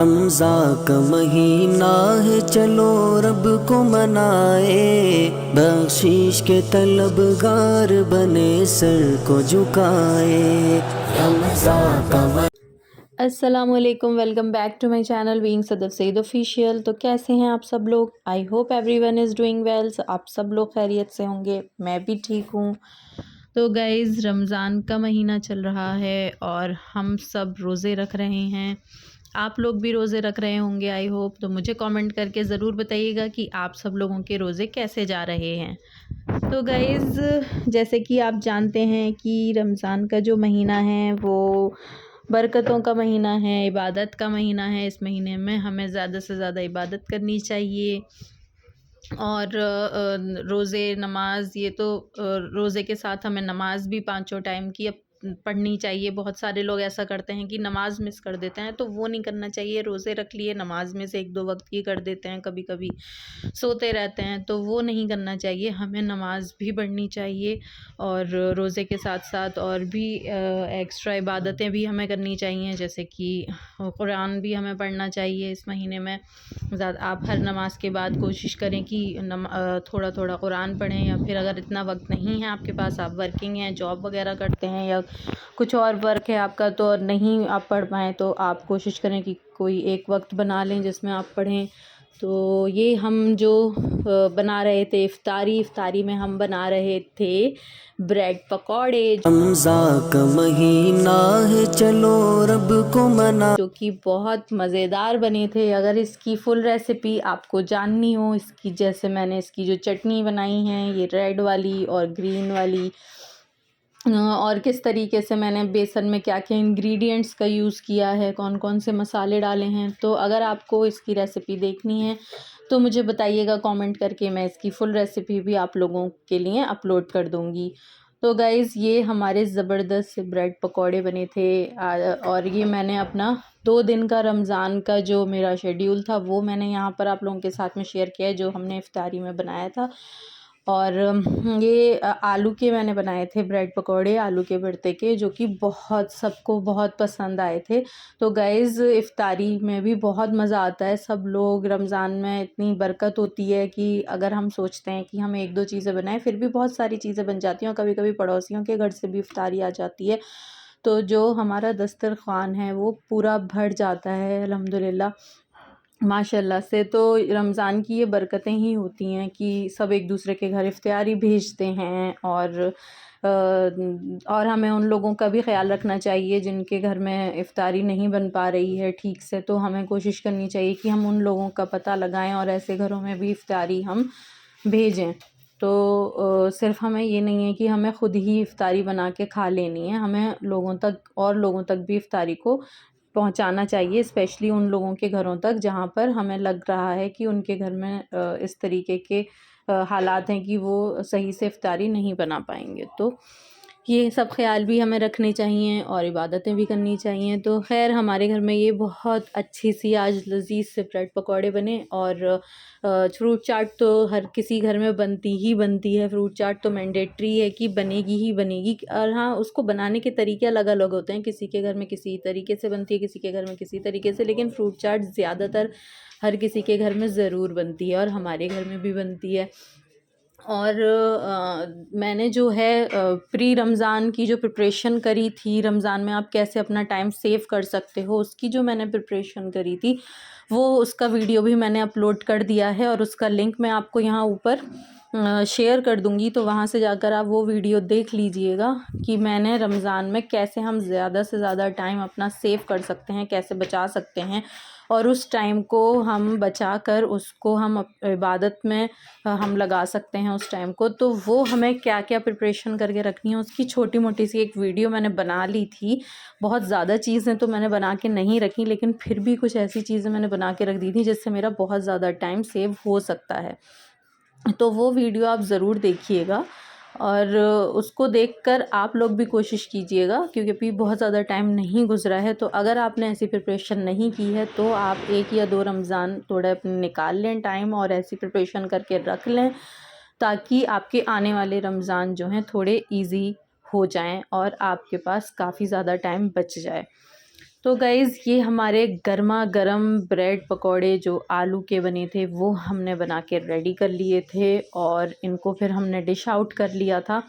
रमज़ा का महीना है, चलो रब को मनाए, बख्शीश के तलबगार बने सर को झुकाए। रमज़ा का अस्सलामुअलैकुम, welcome back to my channel being Sadaf Saeed official. तो कैसे हैं आप सब लोग? I hope everyone is doing well. आप सब लोग खैरियत से होंगे, मैं भी ठीक हूँ। तो गाइज़, रमज़ान का महीना चल रहा है और हम सब रोज़े रख रहे हैं। आप लोग भी रोज़े रख रहे होंगे आई होप। तो मुझे कमेंट करके ज़रूर बताइएगा कि आप सब लोगों के रोज़े कैसे जा रहे हैं। तो गाइज़, जैसे कि आप जानते हैं कि रमज़ान का जो महीना है वो बरकतों का महीना है, इबादत का महीना है। इस महीने में हमें ज़्यादा से ज़्यादा इबादत करनी चाहिए और रोज़े नमाज ये तो रोज़े के साथ हमें नमाज भी पाँचों टाइम की पढ़नी चाहिए। बहुत सारे लोग ऐसा करते हैं कि नमाज मिस कर देते हैं, तो वो नहीं करना चाहिए। रोज़े रख लिए, नमाज में से एक दो वक्त की कर देते हैं, कभी कभी सोते रहते हैं, तो वो नहीं करना चाहिए। हमें नमाज भी पढ़नी चाहिए और रोज़े के साथ साथ और भी एक्स्ट्रा इबादतें भी हमें करनी चाहिए, जैसे कि कुरान भी हमें पढ़ना चाहिए इस महीने में। ज़्यादा आप हर नमाज के बाद कोशिश करें कि थोड़ा थोड़ा कुरान पढ़ें, या फिर अगर इतना वक्त नहीं है आपके पास, आप वर्किंग हैं, जॉब वगैरह करते हैं या कुछ और वर्क है आपका, तो नहीं आप पढ़ पाएँ, तो आप कोशिश करें कि कोई एक वक्त बना लें जिसमें आप पढ़ें। तो ये हम जो बना रहे थे इफ्तारी में हम बना रहे थे ब्रेड पकौड़े, रमज़ा का महीना है, चलो रब को मना, जो कि बहुत मज़ेदार बने थे। अगर इसकी फुल रेसिपी आपको जाननी हो इसकी, जैसे मैंने इसकी जो चटनी बनाई है, ये रेड वाली और ग्रीन वाली, और किस तरीके से मैंने बेसन में क्या क्या इंग्रेडिएंट्स का यूज़ किया है, कौन कौन से मसाले डाले हैं, तो अगर आपको इसकी रेसिपी देखनी है तो मुझे बताइएगा कमेंट करके। मैं इसकी फुल रेसिपी भी आप लोगों के लिए अपलोड कर दूँगी। तो गाइज़, ये हमारे ज़बरदस्त से ब्रेड पकौड़े बने थे और ये मैंने अपना 2 दिन का रमज़ान का जो मेरा शेड्यूल था वो मैंने यहाँ पर आप लोगों के साथ में शेयर किया है, जो हमने इफ्तारी में बनाया था। और ये आलू के मैंने बनाए थे ब्रेड पकौड़े, आलू के भरते के, जो कि बहुत सबको बहुत पसंद आए थे। तो गाइज़, इफ्तारी में भी बहुत मज़ा आता है। सब लोग, रमज़ान में इतनी बरकत होती है कि अगर हम सोचते हैं कि हम एक दो चीज़ें बनाएं, फिर भी बहुत सारी चीज़ें बन जाती हैं और कभी कभी पड़ोसियों के घर से भी इफ्तारी आ जाती है, तो जो हमारा दस्तरख़्वान है वो पूरा भर जाता है अल्हम्दुलिल्लाह माशाल्लाह से। तो रमज़ान की ये बरकतें ही होती हैं कि सब एक दूसरे के घर इफ्तियारी भेजते हैं, और हमें उन लोगों का भी ख्याल रखना चाहिए जिनके घर में इफ्तारी नहीं बन पा रही है ठीक से। तो हमें कोशिश करनी चाहिए कि हम उन लोगों का पता लगाएं और ऐसे घरों में भी इफ्तारी हम भेजें। तो सिर्फ़ हमें ये नहीं है कि हमें ख़ुद ही इफ्तारी बना के खा लेनी है, हमें लोगों तक भी इफ्तारी को पहुंचाना चाहिए, स्पेशली उन लोगों के घरों तक जहां पर हमें लग रहा है कि उनके घर में इस तरीके के हालात हैं कि वो सही से इफ्तारी नहीं बना पाएंगे। तो ये सब ख्याल भी हमें रखने चाहिए और इबादतें भी करनी चाहिए। तो खैर, हमारे घर में ये बहुत अच्छी सी आज लजीज से ब्रेड पकौड़े बने, और फ्रूट चाट तो हर किसी घर में बनती ही बनती है। फ्रूट चाट तो मैंडेटरी है कि बनेगी ही बनेगी। और हाँ, उसको बनाने के तरीके अलग अलग होते हैं, किसी के घर में किसी तरीके से बनती है, किसी के घर में किसी तरीके से, लेकिन फ्रूट चाट ज़्यादातर हर किसी के घर में ज़रूर बनती है और हमारे घर में भी बनती है। और मैंने जो है प्री रमज़ान की जो प्रिपरेशन करी थी, रमज़ान में आप कैसे अपना टाइम सेव कर सकते हो, उसकी जो मैंने प्रिपरेशन करी थी, वो उसका वीडियो भी मैंने अपलोड कर दिया है और उसका लिंक मैं आपको यहाँ ऊपर शेयर कर दूँगी। तो वहाँ से जाकर आप वो वीडियो देख लीजिएगा कि मैंने रमज़ान में कैसे हम ज़्यादा से ज़्यादा टाइम अपना सेव कर सकते हैं, कैसे बचा सकते हैं, और उस टाइम को हम बचा कर उसको हम इबादत में हम लगा सकते हैं उस टाइम को। तो वो हमें क्या क्या प्रिपरेशन करके रखनी है, उसकी छोटी मोटी सी एक वीडियो मैंने बना ली थी। बहुत ज़्यादा चीज़ें तो मैंने बना के नहीं रखी, लेकिन फिर भी कुछ ऐसी चीज़ें मैंने बना के रख दी थी जिससे मेरा बहुत ज़्यादा टाइम सेव हो सकता है। तो वो वीडियो आप ज़रूर देखिएगा और उसको देखकर आप लोग भी कोशिश कीजिएगा, क्योंकि अभी बहुत ज़्यादा टाइम नहीं गुजरा है। तो अगर आपने ऐसी प्रिपरेशन नहीं की है तो आप 1 या 2 रमज़ान थोड़ा अपने निकाल लें टाइम और ऐसी प्रिपरेशन करके रख लें, ताकि आपके आने वाले रमज़ान जो हैं थोड़े ईज़ी हो जाएं और आपके पास काफ़ी ज़्यादा टाइम बच जाए। तो गाइज़ ये हमारे गर्मा गर्म ब्रेड पकौड़े जो आलू के बने थे वो हमने बना के रेडी कर लिए थे और इनको फिर हमने डिश आउट कर लिया था।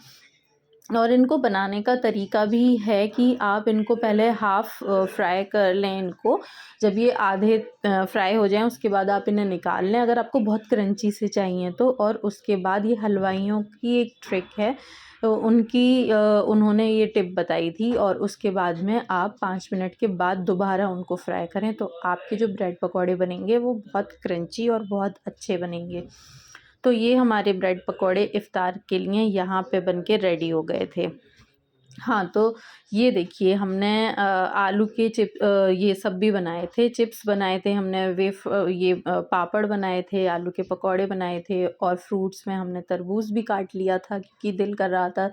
और इनको बनाने का तरीका भी है कि आप इनको पहले हाफ़ फ्राई कर लें इनको। जब ये आधे फ्राई हो जाएँ उसके बाद आप इन्हें निकाल लें अगर आपको बहुत क्रंची से चाहिए तो। और उसके बाद ये हलवाइयों की एक ट्रिक है, तो उन्होंने ये टिप बताई थी और उसके बाद में आप 5 मिनट के बाद दोबारा उनको फ्राई करें तो आपके जो ब्रेड पकौड़े बनेंगे वो बहुत क्रंची और बहुत अच्छे बनेंगे। तो ये हमारे ब्रेड पकौड़े इफ़्तार के लिए यहाँ पे बन के रेडी हो गए थे। हाँ, तो ये देखिए हमने आलू के ये सब भी बनाए थे, चिप्स बनाए थे हमने, पापड़ बनाए थे, आलू के पकौड़े बनाए थे और फ्रूट्स में हमने तरबूज़ भी काट लिया था क्योंकि दिल कर रहा था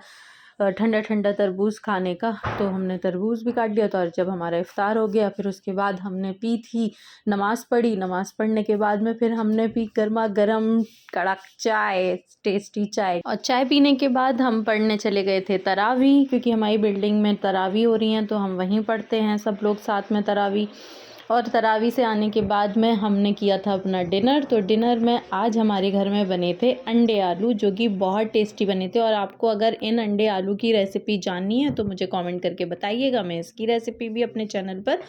ठंडा-ठंडा तरबूज़ खाने का, तो हमने तरबूज़ भी काट लिया था। और जब हमारा इफ़्तार हो गया फिर उसके बाद हमने पी थी नमाज़ पढ़ी, नमाज़ पढ़ने के बाद में फिर हमने पी गरमा-गरम कड़क चाय, टेस्टी चाय। और चाय पीने के बाद हम पढ़ने चले गए थे तरावी, क्योंकि हमारी बिल्डिंग में तरावी हो रही हैं तो हम वहीं पढ़ते हैं सब लोग साथ में तरावी। और तरावी से आने के बाद में हमने किया था अपना डिनर। तो डिनर में आज हमारे घर में बने थे अंडे आलू, जो कि बहुत टेस्टी बने थे। और आपको अगर इन अंडे आलू की रेसिपी जाननी है तो मुझे कमेंट करके बताइएगा, मैं इसकी रेसिपी भी अपने चैनल पर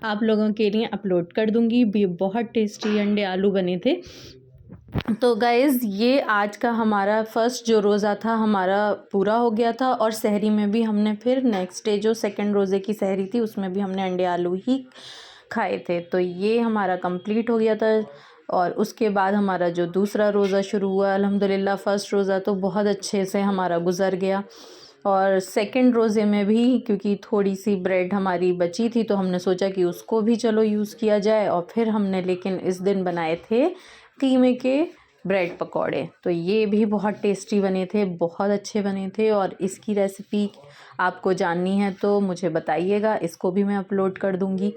आप लोगों के लिए अपलोड कर दूँगी। भी बहुत टेस्टी अंडे आलू बने थे। तो गाइज़ ये आज का हमारा फर्स्ट जो रोज़ा था हमारा पूरा हो गया था। और सहरी में भी हमने फिर नेक्स्ट डे जो सेकंड रोज़े की सहरी थी उसमें भी हमने अंडे आलू ही खाए थे। तो ये हमारा कंप्लीट हो गया था। और उसके बाद हमारा जो दूसरा रोज़ा शुरू हुआ, अल्हम्दुलिल्लाह फ़र्स्ट रोज़ा तो बहुत अच्छे से हमारा गुज़र गया। और सेकंड रोज़े में भी क्योंकि थोड़ी सी ब्रेड हमारी बची थी तो हमने सोचा कि उसको भी चलो यूज़ किया जाए। और फिर हमने लेकिन इस दिन बनाए थे कीमे के ब्रेड पकौड़े, तो ये भी बहुत टेस्टी बने थे, बहुत अच्छे बने थे। और इसकी रेसिपी आपको जाननी है तो मुझे बताइएगा, इसको भी मैं अपलोड कर दूँगी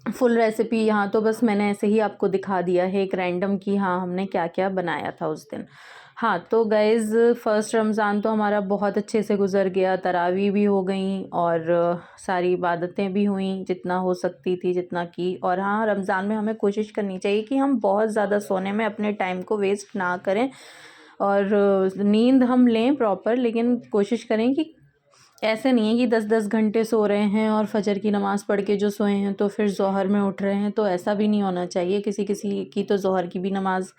फुल रेसिपी। यहाँ तो बस मैंने ऐसे ही आपको दिखा दिया है एक रैंडम कि हाँ हमने क्या क्या बनाया था उस दिन। हाँ, तो गाइज़ फ़र्स्ट रमज़ान तो हमारा बहुत अच्छे से गुज़र गया, तरावी भी हो गई और सारी इबादतें भी हुईं जितना हो सकती थी, जितना की। और हाँ, रमज़ान में हमें कोशिश करनी चाहिए कि हम बहुत ज़्यादा सोने में अपने टाइम को वेस्ट ना करें और नींद हम लें प्रॉपर, लेकिन कोशिश करें कि ऐसे नहीं है कि 10-10 घंटे सो रहे हैं और फ़जर की नमाज़ पढ़ के जो सोए हैं तो फिर ज़ोहर में उठ रहे हैं, तो ऐसा भी नहीं होना चाहिए। किसी-किसी की तो ज़ोहर की भी नमाज़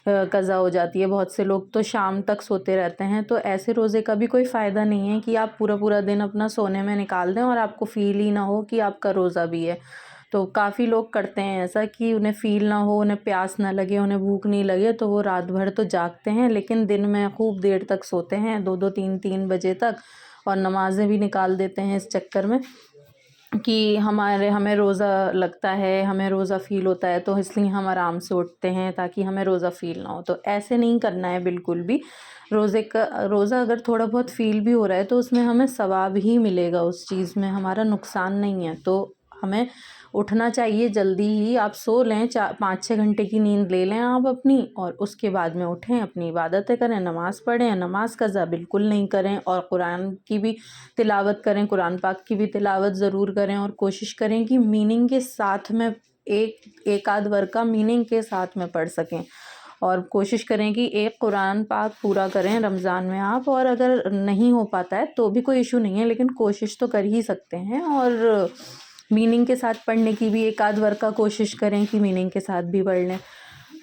कज़ा हो जाती है, बहुत से लोग तो शाम तक सोते रहते हैं। तो ऐसे रोज़े का भी कोई फ़ायदा नहीं है कि आप पूरा-पूरा दिन अपना सोने में निकाल दें और आपको फ़ील ही ना हो कि आपका रोज़ा भी है। तो काफ़ी लोग करते हैं ऐसा कि उन्हें फ़ील ना हो, उन्हें प्यास ना लगे, उन्हें भूख नहीं लगे तो वो रात भर तो जागते हैं लेकिन दिन में खूब देर तक सोते हैं, 2-2 3-3 बजे तक, और नमाज़ें भी निकाल देते हैं इस चक्कर में कि हमें रोज़ा लगता है, हमें रोज़ा फ़ील होता है तो इसलिए हम आराम से उठते हैं ताकि हमें रोज़ा फ़ील ना हो। तो ऐसे नहीं करना है बिल्कुल भी। रोज़ा अगर थोड़ा बहुत फ़ील भी हो रहा है तो उसमें हमें सवाब ही मिलेगा, उस चीज़ में हमारा नुकसान नहीं है। तो हमें उठना चाहिए जल्दी ही, आप सो लें, 5-6 घंटे की नींद ले लें आप अपनी और उसके बाद में उठें, अपनी इबादतें करें, नमाज़ पढ़ें, नमाज कज़ा बिल्कुल नहीं करें और कुरान की भी तिलावत करें, कुरान पाक की भी तिलावत ज़रूर करें। और कोशिश करें कि मीनिंग के साथ में एक आध वर्ग का मीनिंग के साथ में पढ़ सकें। और कोशिश करें कि एक कुरान पाक पूरा करें रमज़ान में आप। और अगर नहीं हो पाता है तो भी कोई इशू नहीं है, लेकिन कोशिश तो कर ही सकते हैं। और मीनिंग के साथ पढ़ने की भी एक आध वर्ग का कोशिश करें कि मीनिंग के साथ भी पढ़ लें।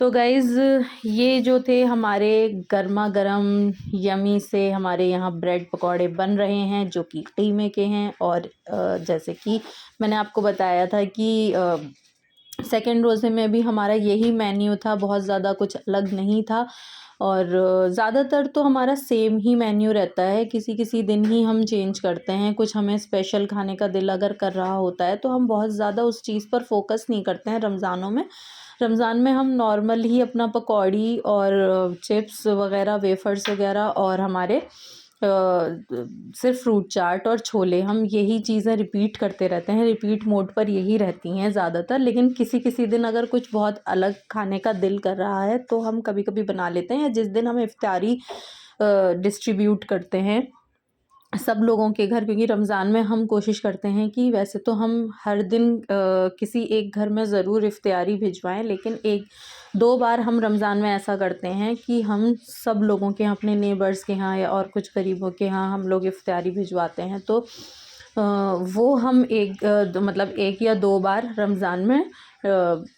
तो गाइज़ ये जो थे हमारे गर्मा गर्म यमी से हमारे यहाँ ब्रेड पकौड़े बन रहे हैं जो कि कीमे के हैं। और जैसे कि मैंने आपको बताया था कि सेकंड रोज़े में भी हमारा यही मेन्यू था, बहुत ज़्यादा कुछ अलग नहीं था। और ज़्यादातर तो हमारा सेम ही मेन्यू रहता है, किसी-किसी दिन ही हम चेंज करते हैं। कुछ हमें स्पेशल खाने का दिल अगर कर रहा होता है तो हम बहुत ज़्यादा उस चीज़ पर फ़ोकस नहीं करते हैं रमज़ानों में। रमज़ान में हम नॉर्मल ही अपना पकौड़ी और चिप्स वग़ैरह, वेफ़र्स वग़ैरह और हमारे सिर्फ़ फ्रूट चाट और छोले, हम यही चीज़ें रिपीट करते रहते हैं, रिपीट मोड पर यही रहती हैं ज़्यादातर। लेकिन किसी-किसी दिन अगर कुछ बहुत अलग खाने का दिल कर रहा है तो हम कभी-कभी बना लेते हैं, या जिस दिन हम इफ्तारी डिस्ट्रीब्यूट करते हैं सब लोगों के घर, क्योंकि रमज़ान में हम कोशिश करते हैं कि वैसे तो हम हर दिन किसी एक घर में ज़रूर इफ्तियारी भिजवाएं, लेकिन 1-2 बार हम रमज़ान में ऐसा करते हैं कि हम सब लोगों के यहाँ, अपने नेबर्स के यहाँ या और कुछ करीबों के यहाँ हम लोग इफ्तियारी भिजवाते हैं। तो वो हम मतलब 1 या 2 बार रमज़ान में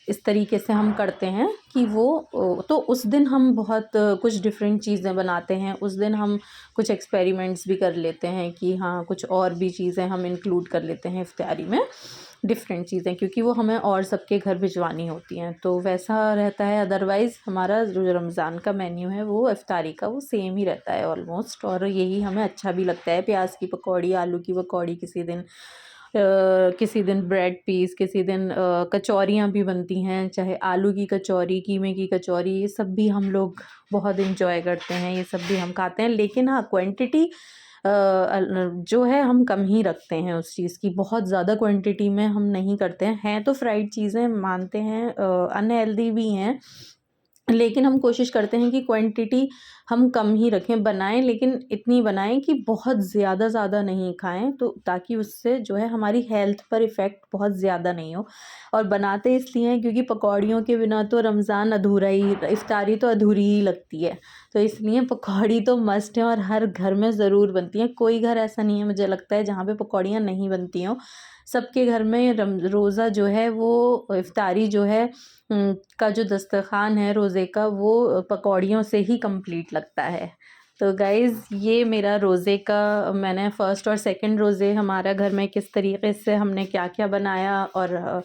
इस तरीके से हम करते हैं कि तो उस दिन हम बहुत कुछ डिफरेंट चीज़ें बनाते हैं। उस दिन हम कुछ एक्सपेरिमेंट्स भी कर लेते हैं कि हाँ, कुछ और भी चीज़ें हम इंक्लूड कर लेते हैं इफ्तियारी में, डिफरेंट चीज़ें, क्योंकि वो हमें और सबके घर भिजवानी होती हैं। तो वैसा रहता है। अदरवाइज़ हमारा जो रमज़ान का मेन्यू है वो इफ्तारी का वो सेम ही रहता है ऑलमोस्ट, और यही हमें अच्छा भी लगता है। प्याज की पकौड़ी, आलू की पकौड़ी किसी दिन ब्रेड पीस, किसी दिन कचौरियाँ भी बनती हैं, चाहे आलू की कचौरी, कीमे की कचौरी, ये सब भी हम लोग बहुत इंजॉय करते हैं, ये सब भी हम खाते हैं। लेकिन हाँ, क्वांटिटी जो है हम कम ही रखते हैं उस चीज़ की, बहुत ज़्यादा क्वांटिटी में हम नहीं करते हैं तो फ्राइड चीज़ें मानते हैं अनहेल्दी भी हैं, लेकिन हम कोशिश करते हैं कि क्वांटिटी हम कम ही रखें, बनाएं, लेकिन इतनी बनाएं कि बहुत ज़्यादा नहीं खाएं, तो ताकि उससे जो है हमारी हेल्थ पर इफ़ेक्ट बहुत ज़्यादा नहीं हो। और बनाते इसलिए हैं क्योंकि पकौड़ियों के बिना तो रमज़ान अधूरा ही, इफ्तारी तो अधूरी ही लगती है। तो इसलिए पकौड़ी तो मस्ट है और हर घर में ज़रूर बनती हैं। कोई घर ऐसा नहीं है मुझे लगता है जहाँ पे पकौड़ियाँ नहीं बनती हों। सबके घर में रोज़ा जो है वो इफ्तारी जो है का जो दस्तरख़्वान है रोज़े का, वो पकौड़ियों से ही कंप्लीट लगता है। तो गाइज़, ये मेरा रोज़े का, मैंने फ़र्स्ट और सेकंड रोज़े हमारा घर में किस तरीके से हमने क्या-क्या बनाया और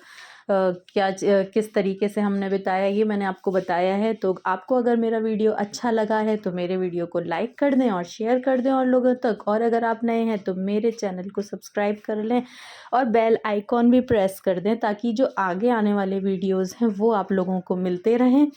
किस तरीके से हमने बिताया, ये मैंने आपको बताया है। तो आपको अगर मेरा वीडियो अच्छा लगा है तो मेरे वीडियो को लाइक कर दें और शेयर कर दें और लोगों तक, और अगर आप नए हैं तो मेरे चैनल को सब्सक्राइब कर लें और बेल आइकॉन भी प्रेस कर दें, ताकि जो आगे आने वाले वीडियोज़ हैं वो आप लोगों को मिलते रहें।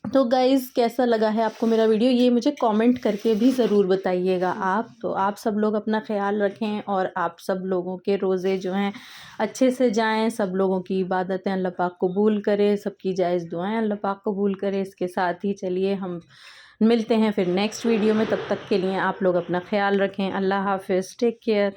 तो गाइज़, कैसा लगा है आपको मेरा वीडियो, ये मुझे कमेंट करके भी ज़रूर बताइएगा आप। तो आप सब लोग अपना ख़्याल रखें और आप सब लोगों के रोज़े जो हैं अच्छे से जाएं, सब लोगों की इबादतें अल्लाह पाक कबूल करे, सबकी जायज़ दुआएं अल्लाह पाक कबूल करे। इसके साथ ही चलिए हम मिलते हैं फिर नेक्स्ट वीडियो में। तब तक के लिए आप लोग अपना ख़्याल रखें। अल्लाह हाफ़िज़, टेक केयर।